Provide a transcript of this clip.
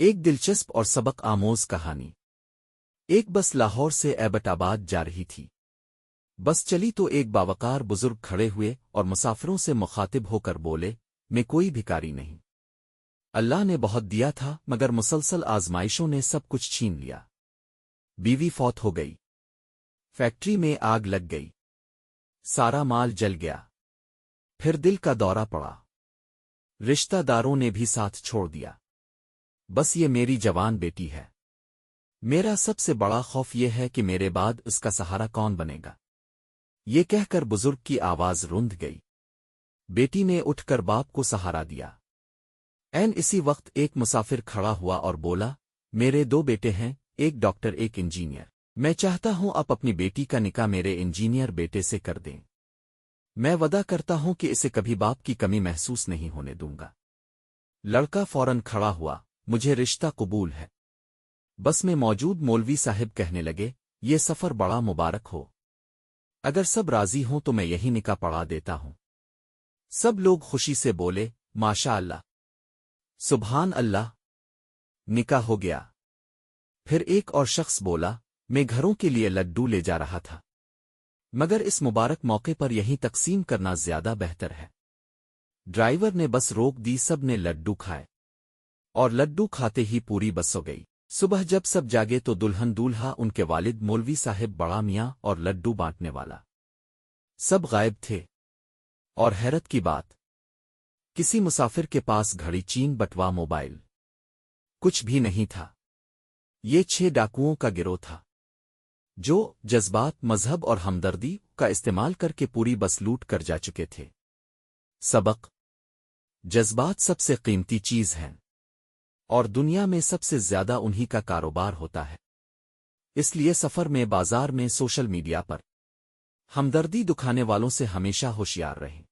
ایک دلچسپ اور سبق آموز کہانی۔ ایک بس لاہور سے ایبٹ آباد جا رہی تھی۔ بس چلی تو ایک باوقار بزرگ کھڑے ہوئے اور مسافروں سے مخاطب ہو کر بولے، میں کوئی بھکاری نہیں۔ اللہ نے بہت دیا تھا مگر مسلسل آزمائشوں نے سب کچھ چھین لیا۔ بیوی فوت ہو گئی، فیکٹری میں آگ لگ گئی، سارا مال جل گیا، پھر دل کا دورہ پڑا، رشتہ داروں نے بھی ساتھ چھوڑ دیا، بس یہ میری جوان بیٹی ہے۔ میرا سب سے بڑا خوف یہ ہے کہ میرے بعد اس کا سہارا کون بنے گا۔ یہ کہہ کر بزرگ کی آواز روند گئی۔ بیٹی نے اٹھ کر باپ کو سہارا دیا۔ اسی وقت ایک مسافر کھڑا ہوا اور بولا، میرے دو بیٹے ہیں، ایک ڈاکٹر ایک انجینئر۔ میں چاہتا ہوں آپ اپنی بیٹی کا نکاح میرے انجینئر بیٹے سے کر دیں۔ میں وعدہ کرتا ہوں کہ اسے کبھی باپ کی کمی محسوس نہیں ہونے دوں گا۔ لڑکا فوراً کھڑا ہوا، مجھے رشتہ قبول ہے۔ بس میں موجود مولوی صاحب کہنے لگے، یہ سفر بڑا مبارک ہو۔ اگر سب راضی ہوں تو میں یہی نکاح پڑھا دیتا ہوں۔ سب لوگ خوشی سے بولے، ماشاء اللہ، سبحان اللہ۔ نکاح ہو گیا۔ پھر ایک اور شخص بولا، میں گھروں کے لیے لڈو لے جا رہا تھا، مگر اس مبارک موقع پر یہیں تقسیم کرنا زیادہ بہتر ہے۔ ڈرائیور نے بس روک دی، سب نے لڈو کھائے، اور لڈو کھاتے ہی پوری بس ہو گئی۔ صبح جب سب جاگے تو دلہن دولہا، ان کے والد مولوی صاحب، بڑا میاں اور لڈو بانٹنے والا سب غائب تھے۔ اور حیرت کی بات، کسی مسافر کے پاس گھڑی، چین بٹوا، موبائل کچھ بھی نہیں تھا۔ یہ 6 ڈاکوؤں کا گروہ تھا جو جذبات، مذہب اور ہمدردی کا استعمال کر کے پوری بس لوٹ کر جا چکے تھے۔ سبق: جذبات سب سے قیمتی چیز ہیں، اور دنیا میں سب سے زیادہ انہی کا کاروبار ہوتا ہے۔ اس لیے سفر میں، بازار میں، سوشل میڈیا پر ہمدردی دکھانے والوں سے ہمیشہ ہوشیار رہیں۔